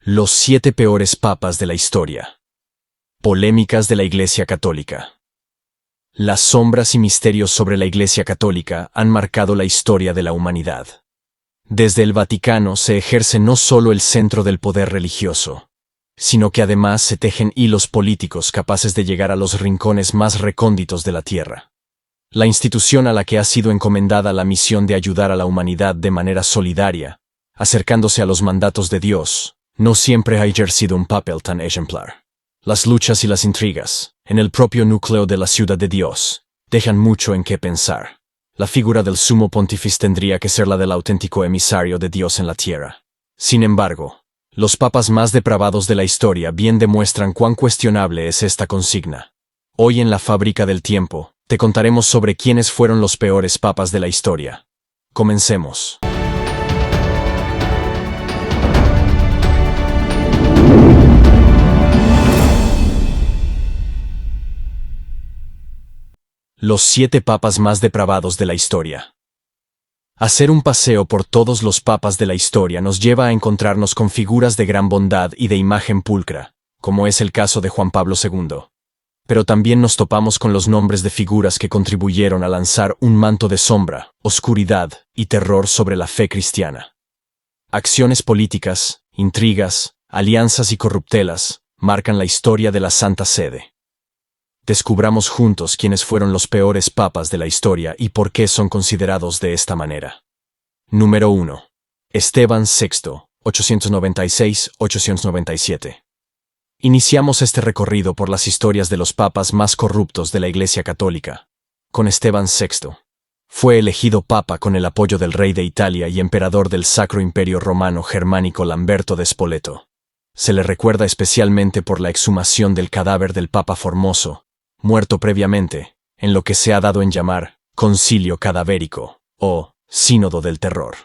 Los 7 peores papas de la historia. Polémicas de la Iglesia Católica. Las sombras y misterios sobre la Iglesia Católica han marcado la historia de la humanidad. Desde el Vaticano se ejerce no solo el centro del poder religioso, sino que además se tejen hilos políticos capaces de llegar a los rincones más recónditos de la tierra. La institución a la que ha sido encomendada la misión de ayudar a la humanidad de manera solidaria, acercándose a los mandatos de Dios, no siempre ha ejercido un papel tan ejemplar. Las luchas y las intrigas, en el propio núcleo de la ciudad de Dios, dejan mucho en qué pensar. La figura del sumo pontífice tendría que ser la del auténtico emisario de Dios en la tierra. Sin embargo, los papas más depravados de la historia bien demuestran cuán cuestionable es esta consigna. Hoy en la Fábrica del Tiempo, te contaremos sobre quiénes fueron los peores papas de la historia. Comencemos. Los 7 papas más depravados de la historia. Hacer un paseo por todos los papas de la historia nos lleva a encontrarnos con figuras de gran bondad y de imagen pulcra, como es el caso de Juan Pablo II. Pero también nos topamos con los nombres de figuras que contribuyeron a lanzar un manto de sombra, oscuridad y terror sobre la fe cristiana. Acciones políticas, intrigas, alianzas y corruptelas marcan la historia de la Santa Sede. Descubramos juntos quiénes fueron los peores papas de la historia y por qué son considerados de esta manera. Número 1. Esteban VI, 896-897. Iniciamos este recorrido por las historias de los papas más corruptos de la Iglesia Católica, con Esteban VI. Fue elegido papa con el apoyo del rey de Italia y emperador del Sacro Imperio Romano Germánico Lamberto de Spoleto. Se le recuerda especialmente por la exhumación del cadáver del Papa Formoso, muerto previamente, en lo que se ha dado en llamar Concilio Cadavérico, o Sínodo del Terror.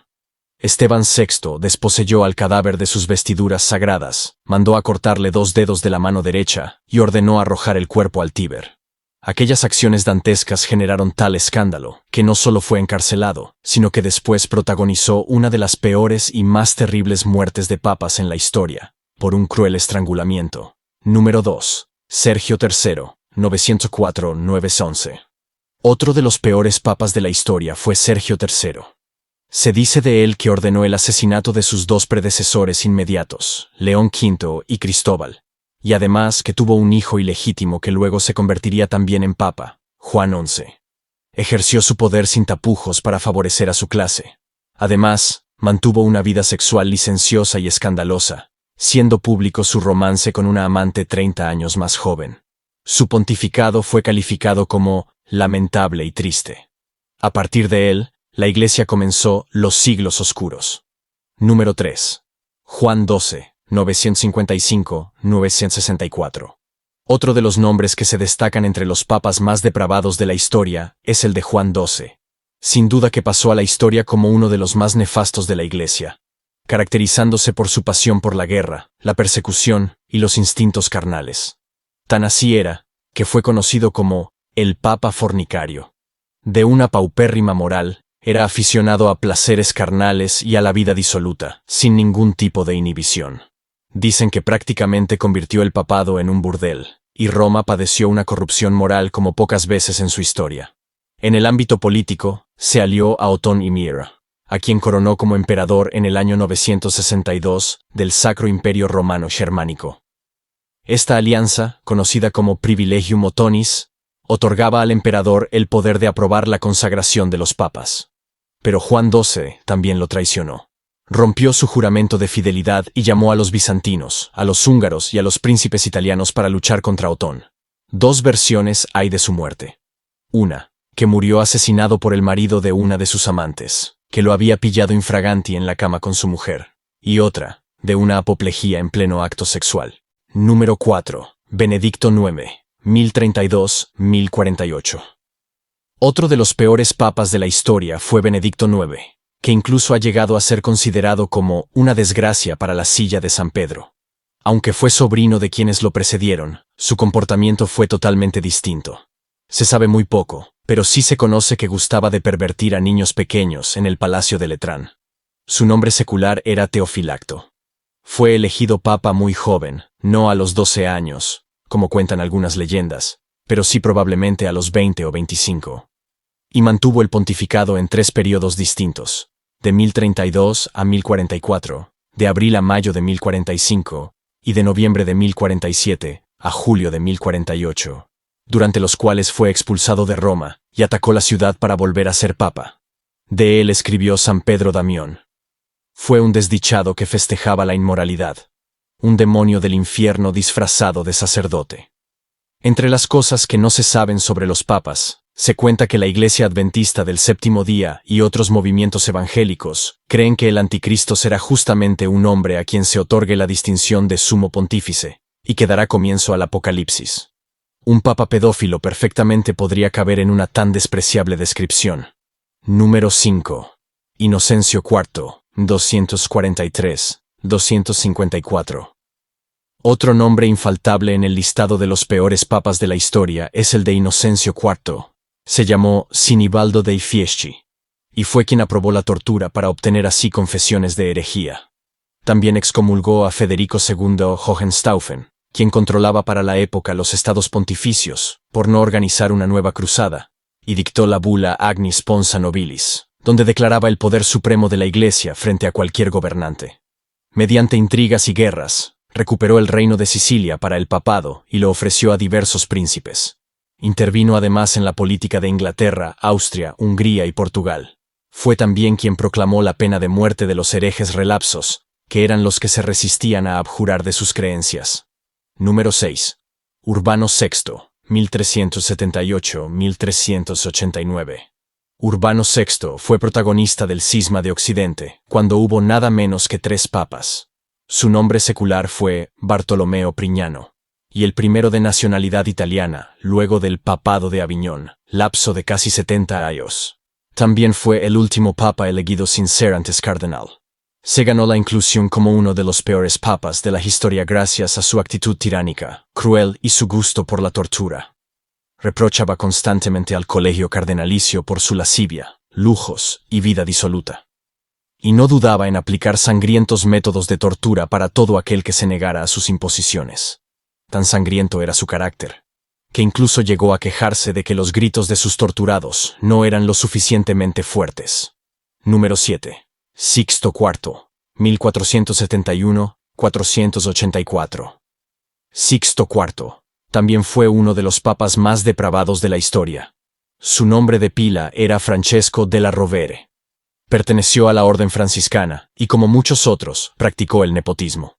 Esteban VI desposeyó al cadáver de sus vestiduras sagradas, mandó a cortarle 2 dedos de la mano derecha y ordenó arrojar el cuerpo al Tíber. Aquellas acciones dantescas generaron tal escándalo que no solo fue encarcelado, sino que después protagonizó una de las peores y más terribles muertes de papas en la historia, por un cruel estrangulamiento. Número 2. Sergio III, 904-911. Otro de los peores papas de la historia fue Sergio III. Se dice de él que ordenó el asesinato de sus 2 predecesores inmediatos, León V y Cristóbal, y además que tuvo un hijo ilegítimo que luego se convertiría también en papa, Juan XI. Ejerció su poder sin tapujos para favorecer a su clase. Además, mantuvo una vida sexual licenciosa y escandalosa, siendo público su romance con una amante 30 años más joven. Su pontificado fue calificado como lamentable y triste. A partir de él, la Iglesia comenzó los siglos oscuros. Número 3. Juan XII, 955-964. Otro de los nombres que se destacan entre los papas más depravados de la historia es el de Juan XII. Sin duda que pasó a la historia como uno de los más nefastos de la Iglesia, caracterizándose por su pasión por la guerra, la persecución y los instintos carnales. Tan así era, que fue conocido como el Papa Fornicario. De una paupérrima moral, era aficionado a placeres carnales y a la vida disoluta, sin ningún tipo de inhibición. Dicen que prácticamente convirtió el papado en un burdel, y Roma padeció una corrupción moral como pocas veces en su historia. En el ámbito político, se alió a Otón y Mira, a quien coronó como emperador en el año 962 del Sacro Imperio Romano Germánico. Esta alianza, conocida como Privilegium Ottonis, otorgaba al emperador el poder de aprobar la consagración de los papas. Pero Juan XII también lo traicionó. Rompió su juramento de fidelidad y llamó a los bizantinos, a los húngaros y a los príncipes italianos para luchar contra Otón. 2 versiones hay de su muerte. Una, que murió asesinado por el marido de una de sus amantes, que lo había pillado infraganti en la cama con su mujer, y otra, de una apoplejía en pleno acto sexual. Número 4. Benedicto IX, 1032-1048. Otro de los peores papas de la historia fue Benedicto IX, que incluso ha llegado a ser considerado como una desgracia para la silla de San Pedro. Aunque fue sobrino de quienes lo precedieron, su comportamiento fue totalmente distinto. Se sabe muy poco, pero sí se conoce que gustaba de pervertir a niños pequeños en el Palacio de Letrán. Su nombre secular era Teofilacto. Fue elegido papa muy joven, no a los 12 años, como cuentan algunas leyendas, pero sí probablemente a los 20 o 25. Y mantuvo el pontificado en 3 periodos distintos, de 1032 a 1044, de abril a mayo de 1045, y de noviembre de 1047 a julio de 1048, durante los cuales fue expulsado de Roma y atacó la ciudad para volver a ser papa. De él escribió San Pedro Damián. Fue un desdichado que festejaba la inmoralidad, un demonio del infierno disfrazado de sacerdote. Entre las cosas que no se saben sobre los papas, se cuenta que la Iglesia Adventista del Séptimo Día y otros movimientos evangélicos creen que el anticristo será justamente un hombre a quien se otorgue la distinción de sumo pontífice, y que dará comienzo al Apocalipsis. Un papa pedófilo perfectamente podría caber en una tan despreciable descripción. Número 5. Inocencio IV, 243-254. Otro nombre infaltable en el listado de los peores papas de la historia es el de Inocencio IV. Se llamó Sinibaldo dei Fieschi, y fue quien aprobó la tortura para obtener así confesiones de herejía. También excomulgó a Federico II Hohenstaufen, quien controlaba para la época los estados pontificios, por no organizar una nueva cruzada, y dictó la bula Agni Sponsa Nobilis, donde declaraba el poder supremo de la Iglesia frente a cualquier gobernante. Mediante intrigas y guerras, recuperó el reino de Sicilia para el papado y lo ofreció a diversos príncipes. Intervino además en la política de Inglaterra, Austria, Hungría y Portugal. Fue también quien proclamó la pena de muerte de los herejes relapsos, que eran los que se resistían a abjurar de sus creencias. Número 6. Urbano VI, 1378-1389. Urbano VI fue protagonista del cisma de Occidente, cuando hubo nada menos que 3 papas. Su nombre secular fue Bartolomeo Prignano, y el primero de nacionalidad italiana, luego del papado de Aviñón, lapso de casi 70 años. También fue el último papa elegido sin ser antes cardenal. Se ganó la inclusión como uno de los peores papas de la historia gracias a su actitud tiránica, cruel y su gusto por la tortura. Reprochaba constantemente al colegio cardenalicio por su lascivia, lujos y vida disoluta. Y no dudaba en aplicar sangrientos métodos de tortura para todo aquel que se negara a sus imposiciones. Tan sangriento era su carácter, que incluso llegó a quejarse de que los gritos de sus torturados no eran lo suficientemente fuertes. Número 7. Sixto IV, 1471-484. Sixto IV también fue uno de los papas más depravados de la historia. Su nombre de pila era Francesco della Rovere. Perteneció a la orden franciscana y, como muchos otros, practicó el nepotismo.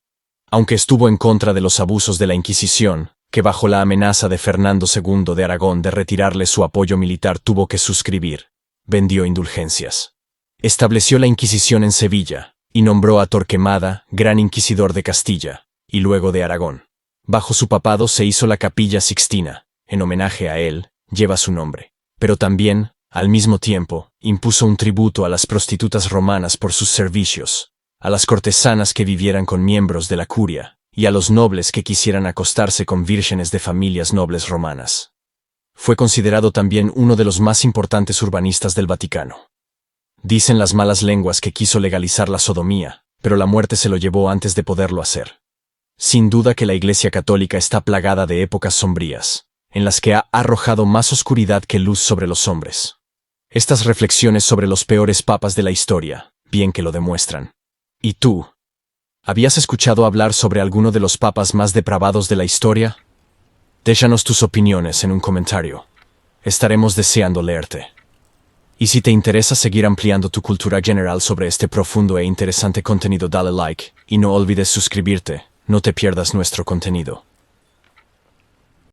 Aunque estuvo en contra de los abusos de la Inquisición, que bajo la amenaza de Fernando II de Aragón de retirarle su apoyo militar tuvo que suscribir, vendió indulgencias. Estableció la Inquisición en Sevilla y nombró a Torquemada Gran Inquisidor de Castilla y luego de Aragón. Bajo su papado se hizo la Capilla Sixtina, en homenaje a él, lleva su nombre. Pero también, al mismo tiempo, impuso un tributo a las prostitutas romanas por sus servicios, a las cortesanas que vivieran con miembros de la curia, y a los nobles que quisieran acostarse con vírgenes de familias nobles romanas. Fue considerado también uno de los más importantes urbanistas del Vaticano. Dicen las malas lenguas que quiso legalizar la sodomía, pero la muerte se lo llevó antes de poderlo hacer. Sin duda que la Iglesia Católica está plagada de épocas sombrías, en las que ha arrojado más oscuridad que luz sobre los hombres. Estas reflexiones sobre los peores papas de la historia, bien que lo demuestran. ¿Y tú? ¿Habías escuchado hablar sobre alguno de los papas más depravados de la historia? Déjanos tus opiniones en un comentario. Estaremos deseando leerte. Y si te interesa seguir ampliando tu cultura general sobre este profundo e interesante contenido, dale like, y no olvides suscribirte, no te pierdas nuestro contenido.